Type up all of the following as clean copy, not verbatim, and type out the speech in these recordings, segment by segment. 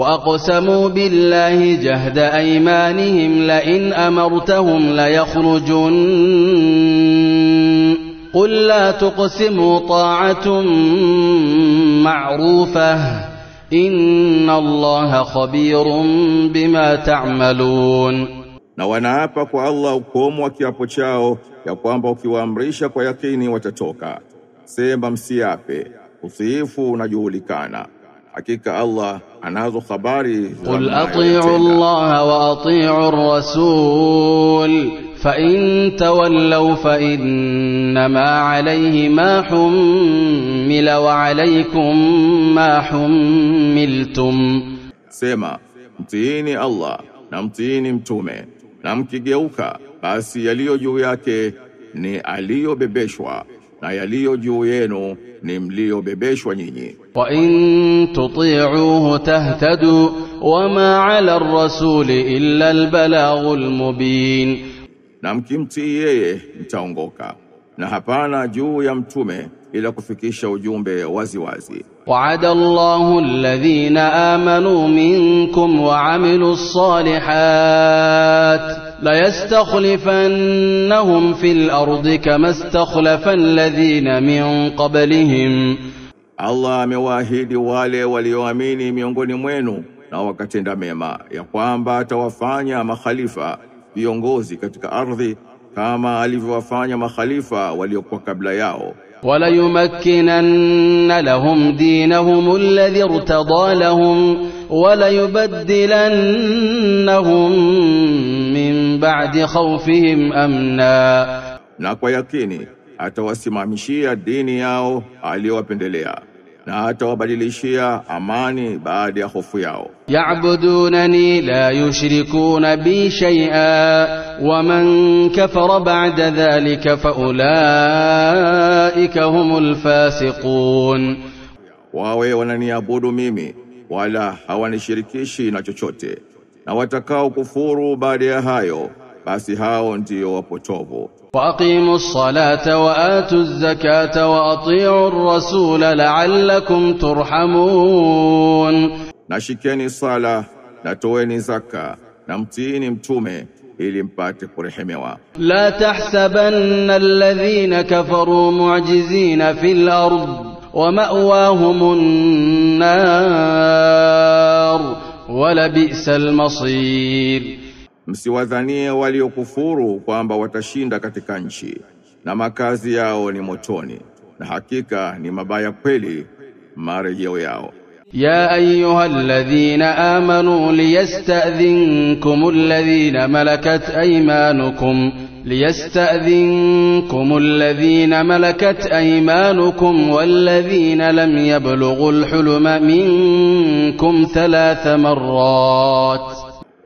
وأقسموا بالله جهد أيمانهم لئن أمرتهم ليخرجن قل لا تقسموا طاعة معروفة إن الله خبير بما تعملون. Na wanaapa kwa Allah ukomo wa kiapo chao ya kwamba ukiwaamrisha kwa yakini watatoka. Sema msiape, utiifu unajulikana. Hakika Allah anazo habari. Qul ati'u Allah wa ati'u ar-rasul fa in tawallaw fa innama alayhi ma hummila wa alaykum ma hummiltum. Sema mtiini Allah na mtiini mtume, na mkigeuka basi yaliyo juu yake ni aliyobebeshwa na yaliyo juu yenu ni mliobebeshwa nyinyi. Wa in tuti'uhu tahtadu wama 'ala ar-rasuli illa al-balaghul mubin. Na mkimtii yeye mtaongoka, na hapana juu ya mtume ila kufikisha ujumbe wazi wazi. Wa'ada Allahu alladhina amanu minkum wa 'amilus salihat la yastakhlifannahum fil ardi kama istakhlafa alladhina min qablihim. Allah amewaahidi wale walioamini miongoni mwenu na wakatenda mema ya kwamba atawafanya makhalifa viongozi katika ardhi kama alivyowafanya makhalifa waliokuwa kabla yao. Wala yumakkinanna lahum dinahum alladhi irtada lahum wala yubaddilannahum min ba'di khawfihim amna. Na kwa yakini atawasimamishia dini yao aliyowapendelea, na atawabadilishia amani baada ya hofu yao. Ya'budunani la yushrikuna bi shay'a wa man kafara ba'da dhalika fa ulaika humul fasiqun. Wawe wananiabudu mimi wala hawanishirikishi na chochote, na watakao kufuru baada ya hayo basi hao ndio wapotovu. وأقيموا الصلاة وآتوا الزكاة وأطيعوا الرسول لعلكم ترحمون. Nashikeni sala na toeni zaka na mtiini mtume ili mpate kurehemewa. لا تحسبن الذين كفروا معجزين في الأرض ومأواهم النار ولبئس المصير. Msiwadhanie waliokufuru kwamba watashinda katika nchi, na makazi yao ni motoni, na hakika ni mabaya kweli marejeo yao. يا أيها الذين آمنوا ليستأذنكم الذين ملكت أيمانكم والذين لم يبلغوا الحلم منكم 3 مرات.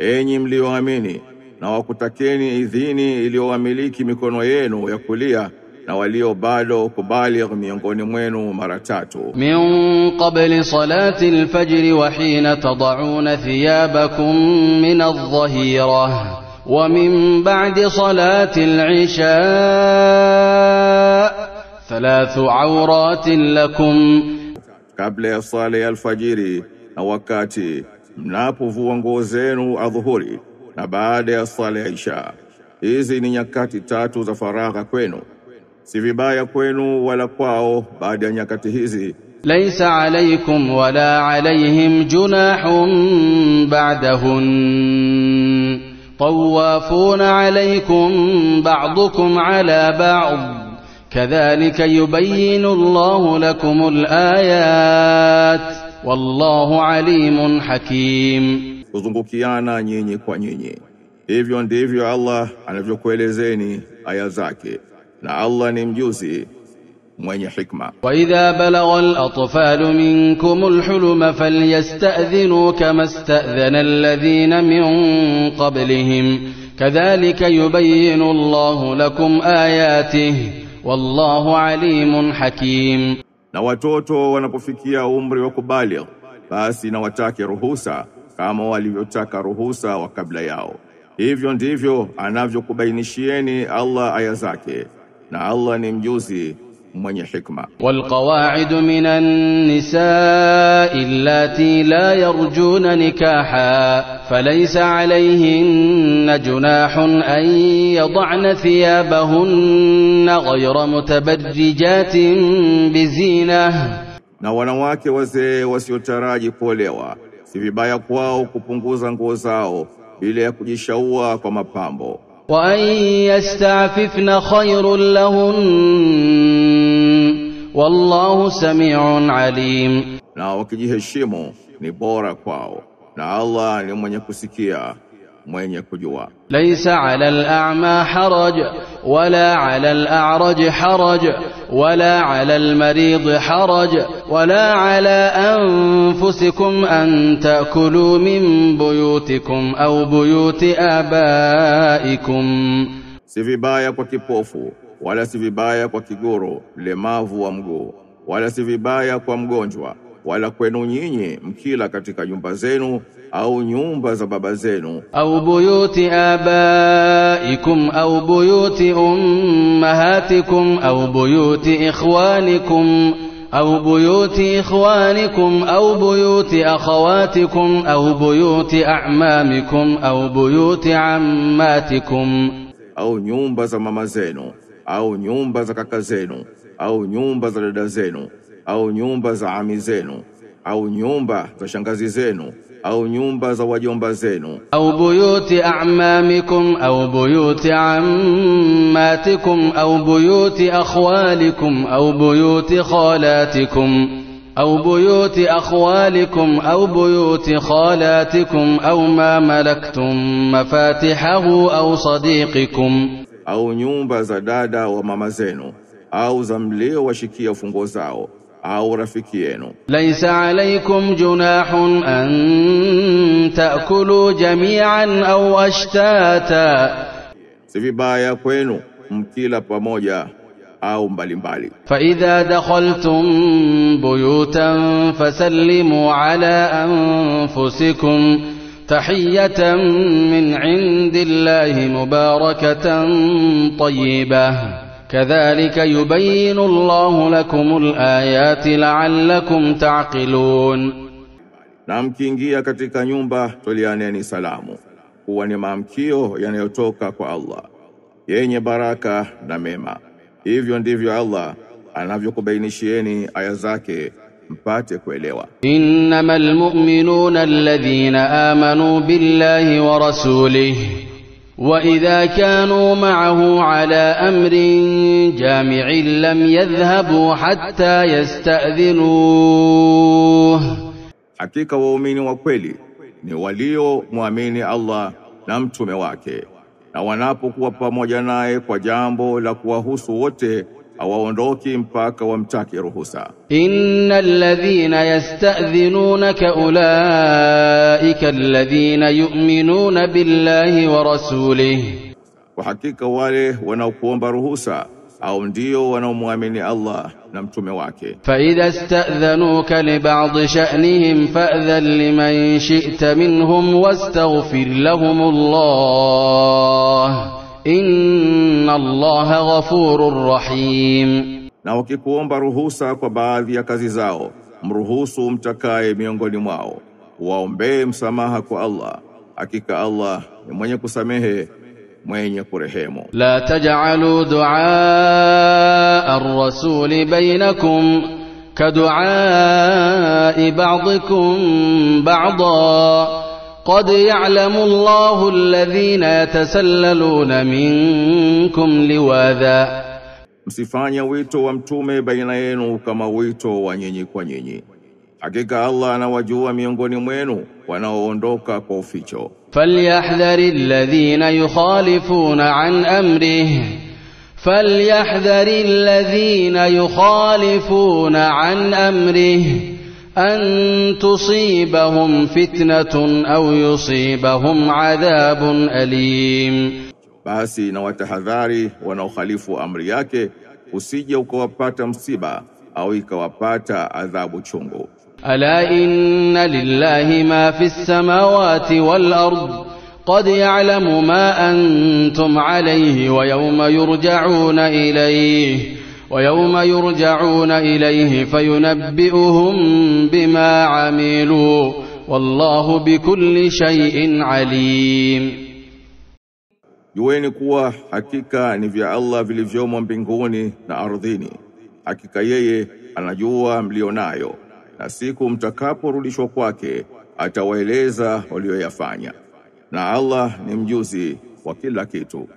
Enyi mlioamini, na wakutakeni idhini iliyowamiliki mikono yenu ya kulia na walio bado kubaligh miongoni mwenu mara 3. Min qabli salati al-fajr wa hina tad'un thiyabakum min adh-dhahirah wa min ba'di salati al-isha 3 awratin lakum. Kabla ya sala ya alfajiri na wakati mnapovua nguo zenu adhuhuri na baada ya sala ya isha. Hizi ni nyakati 3 za faragha kwenu. Si vibaya kwenu wala kwao baada ya nyakati hizi. Laysa alaykum wala alayhim junahun ba'dahun. Tawafuna alaykum ba'dukum ala ba'd. Kadhalika yubayyinu Allahu lakumul ayat. Wallahu alimun hakim. Kuzungukiana nyinyi kwa nyinyi. Hivyo ndivyo Allah anavyokuelezeni aya zake, na Allah ni mjuzi mwenye hikma. Wa idha balagha al-atfalu minkum al-huluma falyasta'dhinu kama ista'dhana alladhina min qablihim kadhalika yubayyinu Allahu lakum ayatihi wallahu alimun hakim. Na watoto wanapofikia umri wa kubaligh basi na watake ruhusa kama walivyotaka ruhusa wa kabla yao. Hivyo ndivyo anavyokubainishieni Allah aya zake, na Allah ni mjuzi mwenye hikma. والقواعد من النساء اللاتي لا يرجون نكاحا فليس عليهن جناح أن يضعن ثيابهن غير متبرجات بزينة. Na wanawake wazee wasiotaraji kuolewa, si vibaya kwao kupunguza nguo zao bila ya kujishaua kwa mapambo. وأن يستعففن خير لهن والله سميع عليم. Na wakijiheshimu ni bora kwao, na Allah ni mwenye kusikia, mwenye kujua. ليس على الأعمى حرج ولا على الأعرج حرج ولا على المريض حرج ولا على أنفسكم أن تأكلوا من بيوتكم أو بيوت آبائكم. Si vibaya kwa kipofu, wala si vibaya kwa kigoro, lemavu wa mguu, wala si vibaya kwa mgonjwa, wala kwenu nyinyi mkila katika nyumba zenu au nyumba za baba zenu, أو بيوت آبائكم أو بيوت أمهاتكم أو بيوت إخوانكم أو بيوت إخوانكم أو بيوت أخواتكم أو بيوت أعمامكم أو بيوت عماتكم, au nyumba za mama zenu, au nyumba za kaka zenu, au nyumba za dada zenu, au nyumba za ami zenu, au nyumba za shangazi zenu, au nyumba za wajomba zenu, أو بيوت أعمامكم أو بيوت عماتكم أو بيوت أخوالكم أو بيوت خالاتكم أو بيوت أخوالكم أو بيوت خالاتكم أو ما ملكتم مفاتحه أو صديقكم, au nyumba za dada wa mama zenu, au za mlio washikia fungo zao, au rafiki yenu. ليس عليكم جناح أن تأكلوا جميعا أو أشتاتا, Si vibaya kwenu mkila pamoja au mbalimbali. فإذا دخلتم بيوتا فسلموا على أنفسكم تحية من عند الله مباركة طيبة كذلك يبين الله لكم الآيات لعلكم تعقلون. Na mkiingia katika nyumba tolianeni salamu, kuwa ni maamkio yanayotoka kwa Allah, yenye baraka na mema. Hivyo ndivyo Allah anavyokubainishieni aya zake mpate kuelewa. إنما المؤمنون الذين آمنوا بالله ورسوله وإذا كانوا معه على أمر جامع لم يذهبوا حتى يستأذنوه. Hakika waumini wa kweli ni walio muamini Allah na mtume wake, na wanapokuwa pamoja naye kwa jambo la kuwahusu wote hawaondoki mpaka wamtaki ruhusa. إن الذين يستأذنونك أولئك الذين يؤمنون بالله ورسوله. Kwa hakika wale wanaokuomba ruhusa au ndio wanaomuamini Allah na mtume wake. فإذا استأذنوك لبعض شأنهم فأذن لمن شئت منهم واستغفر لهم الله إن الله غفور رحيم. Na wakikuomba ruhusa kwa baadhi ya kazi zao, mruhusu mtakaye miongoni mwao, waombee msamaha kwa Allah. Hakika Allah ni mwenye kusamehe, mwenye kurehemu. لا تجعلوا دعاء الرسول بينكم كدعاء بعضكم بعضا قد يعلم الله الذين يتسللون منكم لواذا. Msifanye wito wa mtume baina yenu kama wito wa nyinyi kwa nyinyi. Hakika Allah anawajua miongoni mwenu wanaoondoka kwa uficho. فليحذر الذين يخالفون عن أمره فليحذر الذين يخالفون عن أمره أن تصيبهم فتنة أو يصيبهم عذاب أليم. Basi na watahadhari wanaokhalifu amri yake, usije ukawapata msiba au ikawapata adhabu chungu. ألا إن لله ما في السماوات والأرض قد يعلم ما أنتم عليه ويوم يرجعون إليه ويوم يرجعون إليه فينبئهم بما عملوا والله بكل شيء عليم. Jueni kuwa hakika ni vya Allah vilivyomo mbinguni na ardhini. Hakika yeye anajua mlionayo, na siku mtakaporudishwa kwake atawaeleza walioyafanya. Na Allah ni mjuzi wa kila kitu.